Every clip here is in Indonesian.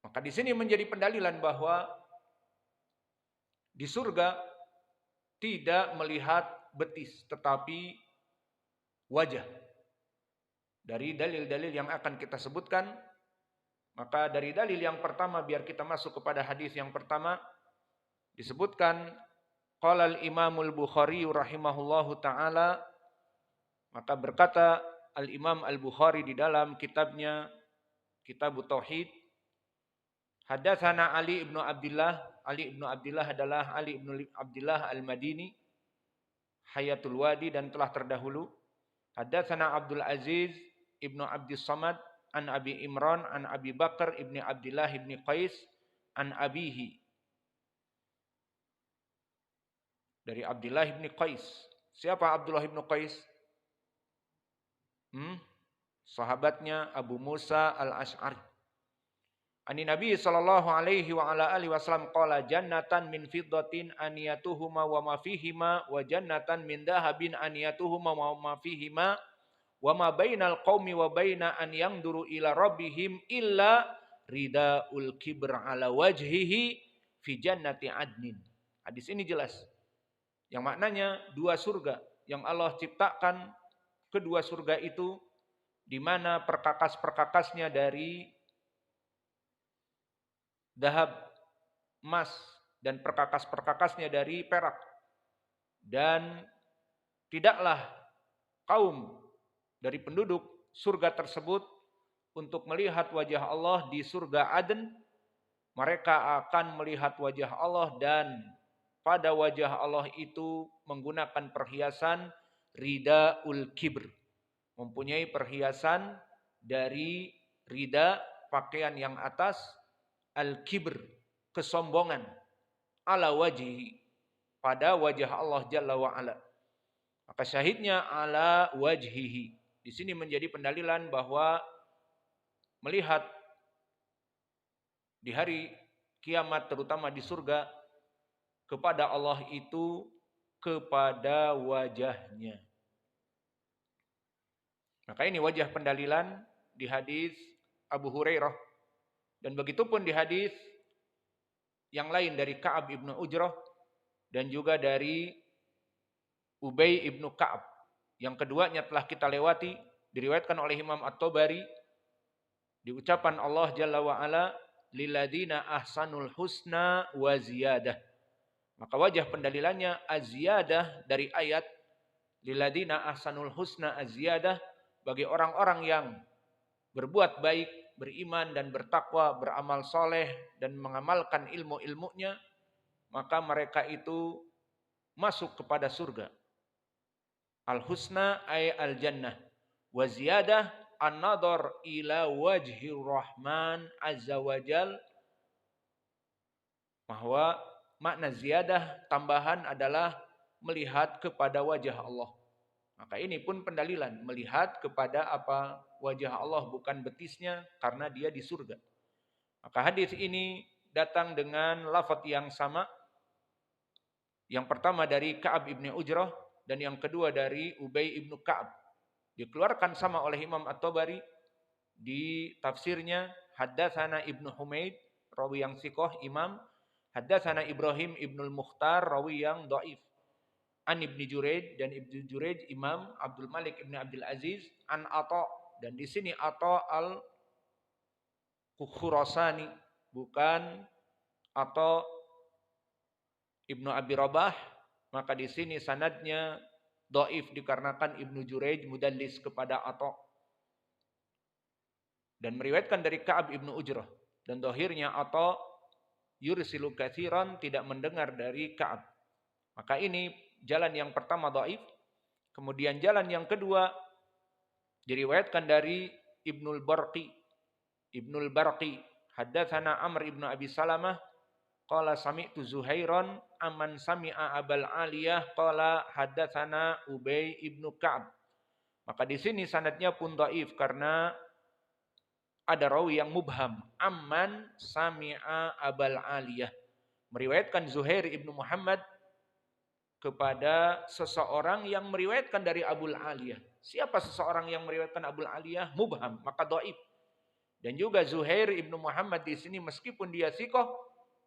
Maka di sini menjadi pendalilan bahwa di surga tidak melihat betis, tetapi wajah. Dari dalil-dalil yang akan kita sebutkan, maka dari dalil yang pertama, biar kita masuk kepada hadis yang pertama, disebutkan qala al-Imamul Bukhari rahimahullahu taala, maka berkata Al-Imam Al-Bukhari di dalam kitabnya Kitabut Tauhid, hadatsana Ali ibnu Abdullah. Ali ibnu Abdullah adalah Ali ibnu Abdullah Al-Madini Hayatul Wadi dan telah terdahulu. Hadatsana Abdul Aziz ibnu Abdus Samad an Abi Imran an Abi Bakar ibni Abdullah ibni Qais an abihi, dari Abdullah ibni Qais. Siapa Abdullah ibnu Qais? Sahabatnya Abu Musa al-Ash'ari. Ani Nabi sallallahu alaihi wa ala alihi wasallam qala jannatan min fiddatin aniyatuhuma wa ma fihima wa jannatan min dahabin aniyatuhuma wa ma fihima wa ma bainal qaumi wa baina an yanduru ila rabbihim illa ridaul kibr ala wajhihi fi jannati adnin. Hadis ini jelas. Yang maknanya dua surga yang Allah ciptakan, kedua surga itu di mana perkakas-perkakasnya dari dahab, emas, dan perkakas-perkakasnya dari perak. Dan tidaklah kaum dari penduduk surga tersebut untuk melihat wajah Allah di surga Aden. Mereka akan melihat wajah Allah dan pada wajah Allah itu menggunakan perhiasan ridaul kibr. Mempunyai perhiasan dari rida, pakaian yang atas, al-kibr, kesombongan, ala wajhi, pada wajah Allah Jalla wa'ala. Maka syahidnya ala wajhihi. Di sini menjadi pendalilan bahwa melihat di hari kiamat, terutama di surga, kepada Allah itu kepada wajahnya. Maka ini wajah pendalilan di hadis Abu Hurairah. Dan begitupun di hadis yang lain dari Ka'ab ibnu Ujrah dan juga dari Ubay ibnu Ka'ab. Yang keduanya telah kita lewati, diriwayatkan oleh Imam At-Tabari di ucapan Allah Jalla wa'ala, lilladina ahsanul husna wa ziyadah. Maka wajah pendalilannya az-ziyadah dari ayat lilladina ahsanul husna az-ziyadah, bagi orang-orang yang berbuat baik, beriman dan bertakwa, beramal soleh dan mengamalkan ilmu-ilmunya, maka mereka itu masuk kepada surga. Al-husna ay al-jannah wa ziyadah an-nadhar ila wajhi rahman azza wajal. Bahwa makna ziyadah, tambahan, adalah melihat kepada wajah Allah. Maka ini pun pendalilan, melihat kepada apa? Wajah Allah, bukan betisnya, karena dia di surga. Maka hadis ini datang dengan lafaz yang sama. Yang pertama dari Ka'ab ibn Ujrah dan yang kedua dari Ubay ibn Ka'ab. Dikeluarkan sama oleh Imam At-Tabari di tafsirnya. Haddatsana Ibnu Humaid, rawi yang siqah imam. Haddatsana Ibrahim ibnul Mukhtar, rawi yang dhaif. An Ibnu Juraij, dan Ibnu Juraij Imam Abdul Malik Ibnu Abdul Aziz, an Atha, dan di sini Atha al-Khurasani, bukan Atha Ibnu Abi Rabah. Maka di sini sanadnya dhaif dikarenakan Ibnu Juraij mudallis kepada Atha dan meriwayatkan dari Ka'ab ibnu Ujrah, dan dhahirnya Atha yursilu katsiran, tidak mendengar dari Ka'ab. Maka ini jalan yang pertama dhaif. Kemudian jalan yang kedua diriwayatkan dari Ibnul Barqi. Ibnul Barqi haddatsana Amr ibnu Abi Salamah qala sami'tu Zuhairan amman sami'a Abal Aliyah qala haddatsana Ubay ibnu Ka'ab. Maka di sini sanadnya pun dhaif karena ada rawi yang mubham, amman sami'a Abal Aliyah. Meriwayatkan Zuhair ibnu Muhammad kepada seseorang yang meriwayatkan dari Abul Aliyah. Siapa seseorang yang meriwayatkan Abul Aliyah? Mubham, maka dhaif. Dan juga Zuhair ibnu Muhammad di sini meskipun dia thiqah,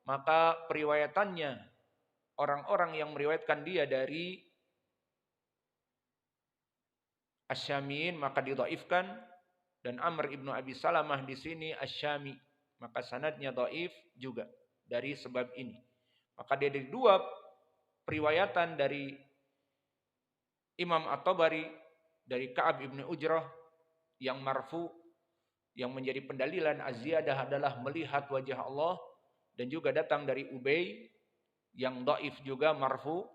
maka periwayatannya orang-orang yang meriwayatkan dia dari Asy-Syamiyin maka didhaifkan, dan Amr ibnu Abi Salamah di sini Asy-Syami, maka sanadnya dhaif juga dari sebab ini. Maka dari dua periwayatan dari Imam At-Tabari dari Ka'ab ibnu Ujrah yang marfu, yang menjadi pendalilan az-ziyadah adalah melihat wajah Allah, dan juga datang dari Ubay yang dhaif juga marfu,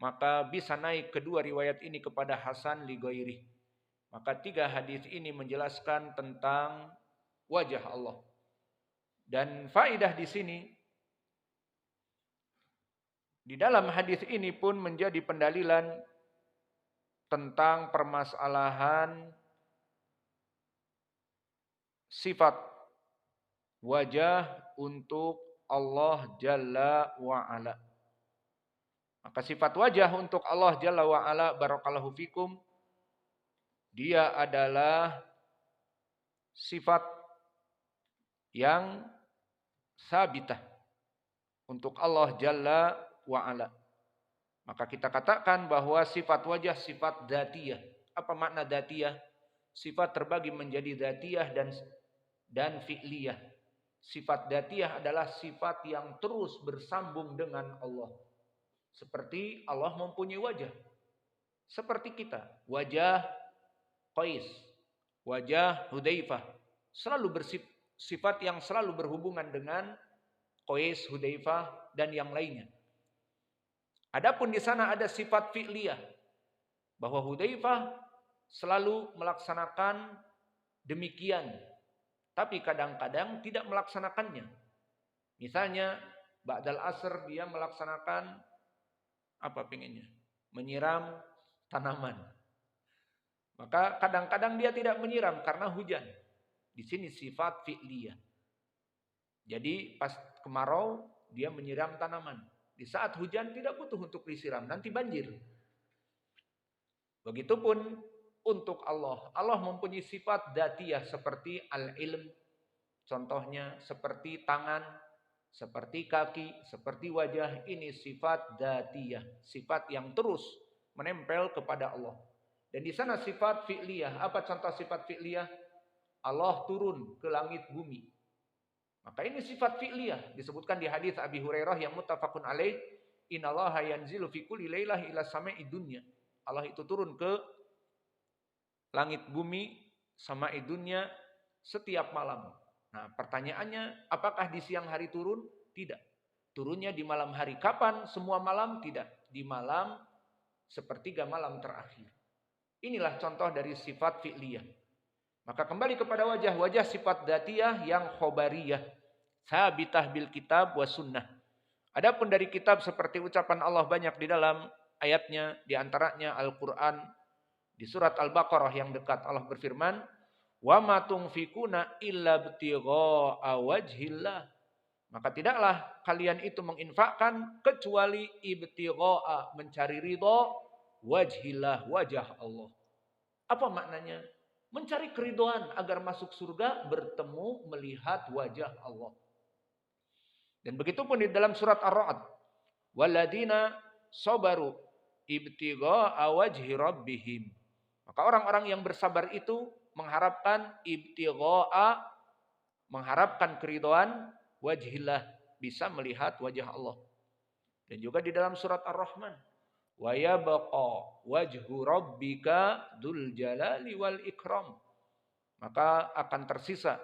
maka bisa naik kedua riwayat ini kepada Hasan li ghairi. Maka tiga hadis ini menjelaskan tentang wajah Allah. Dan faedah di sini, di dalam hadis ini pun menjadi pendalilan tentang permasalahan sifat wajah untuk Allah Jalla wa'ala. Maka sifat wajah untuk Allah Jalla wa'ala, barakallahu fikum, dia adalah sifat yang sabitah untuk Allah Jalla wa'ala. Maka kita katakan bahwa sifat wajah sifat dzatiyah. Apa makna dzatiyah? Sifat terbagi menjadi dzatiyah dan fi'liyah. Sifat dzatiyah adalah sifat yang terus bersambung dengan Allah. Seperti Allah mempunyai wajah. Seperti kita, wajah Qais, wajah Hudzaifah, selalu bersifat yang selalu berhubungan dengan Qais, Hudzaifah dan yang lainnya. Adapun di sana ada sifat fi'liyah, bahwa Hudzaifah selalu melaksanakan demikian, tapi kadang-kadang tidak melaksanakannya. Misalnya ba'dal asr dia melaksanakan apa pengennya? Menyiram tanaman. Maka kadang-kadang dia tidak menyiram karena hujan. Di sini sifat fi'liyah. Jadi pas kemarau dia menyiram tanaman. Di saat hujan tidak butuh untuk disiram, nanti banjir. Begitupun untuk Allah. Allah mempunyai sifat dzatiyah seperti al-ilm. Contohnya seperti tangan, seperti kaki, seperti wajah. Ini sifat dzatiyah, sifat yang terus menempel kepada Allah. Dan di sana sifat fi'liyah. Apa contoh sifat fi'liyah? Allah turun ke langit bumi. Maka ini sifat fi'liyah. Disebutkan di hadis Abi Hurairah yang muttafaqun alaih. Innallaha yanzilu fi kulli lailah ila sama'i dunya. Allah itu turun ke langit bumi, sama'i dunya, setiap malam. Nah pertanyaannya, apakah di siang hari turun? Tidak. Turunnya di malam hari. Kapan? Semua malam? Tidak. Di malam sepertiga malam terakhir. Inilah contoh dari sifat fi'liyah. Maka kembali kepada wajah. Wajah sifat dzatiyah yang khobariyah. Sabitah bil kitab wa sunnah. Adapun dari kitab seperti ucapan Allah banyak di dalam ayatnya. Di antaranya Al-Quran. Di surat Al-Baqarah yang dekat Allah berfirman. Wa ma tunfikuna illa ibtigha'a wajhillah. Maka tidaklah kalian itu menginfakkan kecuali ibtigha'a, mencari ridha, wajhillah, wajah Allah. Apa maknanya? Mencari keridhaan agar masuk surga, bertemu melihat wajah Allah. Dan begitu pun di dalam surat Ar-Ra'd, waladina sabaru ibtigha'a wajhi rabbihim. Maka orang-orang yang bersabar itu mengharapkan ibtigha'a, mengharapkan keridhaan, wajhillah, bisa melihat wajah Allah. Dan juga di dalam surat Ar-Rahman, wa yabqa wajhu rabbika dzul jalali wal ikram. Maka akan tersisa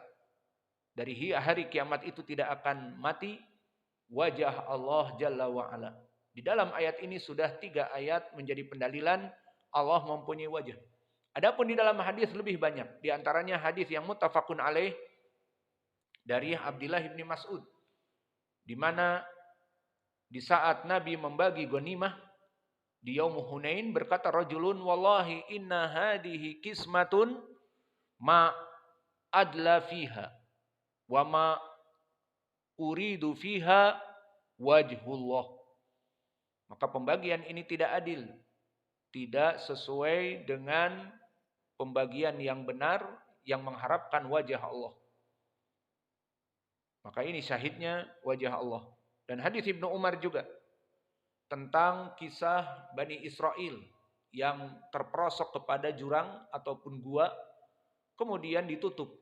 dari hari kiamat itu, tidak akan mati wajah Allah Jalla wa ala. Di dalam ayat ini sudah 3 ayat menjadi pendalilan Allah mempunyai wajah. Adapun di dalam hadis lebih banyak. Di antaranya hadis yang muttafaqun alaih dari Abdullah bin Mas'ud, di mana di saat Nabi membagi ghanimah di Yaum Hunain, berkata rajulun, wallahi inna hadihi kismatun ma adla fiha wa ma uridu fiha wajhullah. Maka pembagian ini tidak adil, tidak sesuai dengan pembagian yang benar yang mengharapkan wajah Allah. Maka ini syahidnya wajah Allah. Dan hadis Ibnu Umar juga tentang kisah Bani Israel yang terperosok kepada jurang ataupun gua, kemudian ditutup.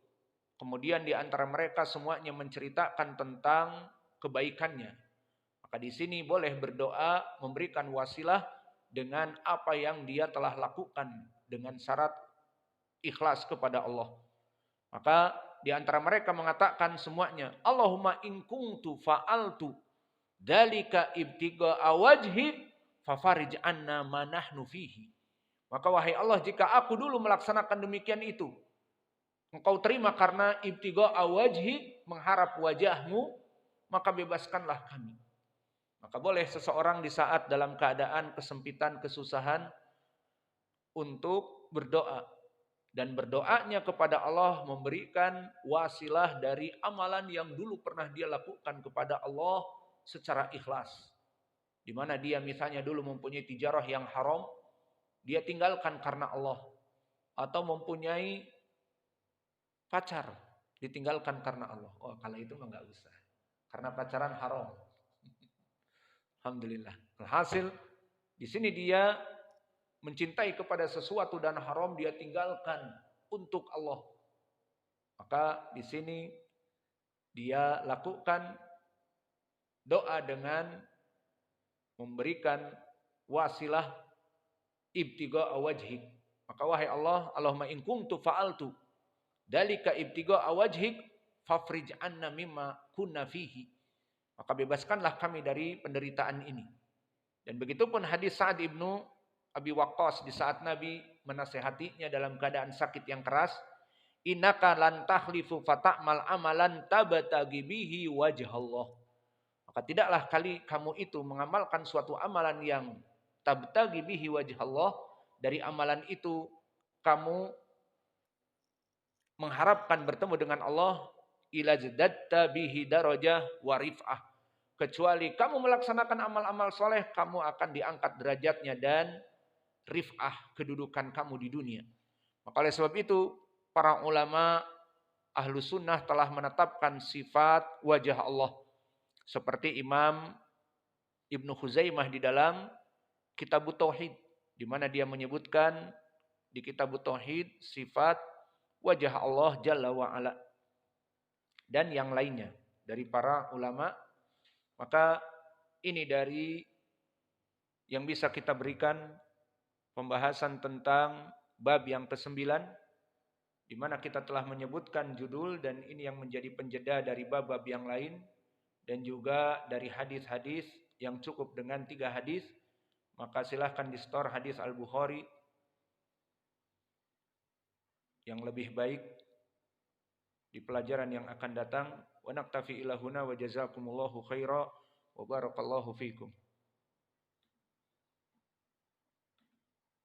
Kemudian di antara mereka semuanya menceritakan tentang kebaikannya. Maka di sini boleh berdoa memberikan wasilah dengan apa yang dia telah lakukan dengan syarat ikhlas kepada Allah. Maka di antara mereka mengatakan semuanya, Allahumma in kuntu fa'altu dalika ibtiga awajhi fafarij anna ma nahnu fihi. Maka wahai Allah, jika aku dulu melaksanakan demikian itu, engkau terima karena ibtiga awajhi, mengharap wajahmu, maka bebaskanlah kami. Maka boleh seseorang di saat dalam keadaan kesempitan, kesusahan untuk berdoa. Dan berdoanya kepada Allah memberikan wasilah dari amalan yang dulu pernah dia lakukan kepada Allah secara ikhlas. Di mana dia misalnya dulu mempunyai tijarah yang haram, dia tinggalkan karena Allah. Atau mempunyai pacar, ditinggalkan karena Allah. Oh, kalau itu mah nggak usah. Karena pacaran haram. Alhamdulillah. Alhasil di sini dia mencintai kepada sesuatu dan haram dia tinggalkan untuk Allah. Maka di sini dia lakukan doa dengan memberikan wasilah ibtiga wajhik. Maka wahai Allah, Allahumma in kuntu fa'altu dalika ibtiga wajhik fafrij anna mimma kunna fihi. Maka bebaskanlah kami dari penderitaan ini. Dan begitupun hadis Sa'ad ibnu Abi Waqqas di saat Nabi menasehatinya dalam keadaan sakit yang keras, innaka lan tahlifu fata'mal amalan tabtagi bihi wajh Allah. Maka tidaklah kali kamu itu mengamalkan suatu amalan yang tabtagi bihi wajh Allah, dari amalan itu kamu mengharapkan bertemu dengan Allah, ila jadatta bihi darajah wa rif'ah. Kecuali kamu melaksanakan amal-amal soleh, kamu akan diangkat derajatnya dan rif'ah, kedudukan kamu di dunia. Maka oleh sebab itu, para ulama ahlu sunnah telah menetapkan sifat wajah Allah. Seperti Imam Ibnu Khuzaimah di dalam Kitab Tauhid, di mana dia menyebutkan di Kitab Tauhid sifat wajah Allah Jalla wa'ala. Dan yang lainnya dari para ulama. Maka ini dari yang bisa kita berikan pembahasan tentang bab yang ke-9, di mana kita telah menyebutkan judul dan ini yang menjadi penjeda dari bab-bab yang lain, dan juga dari hadis-hadis yang cukup dengan 3 hadis. Maka silahkan di store hadis Al-Bukhari yang lebih baik di pelajaran yang akan datang. Wa naktafi ila huna wa jazakumullahu khaira wa barakallahu fikum.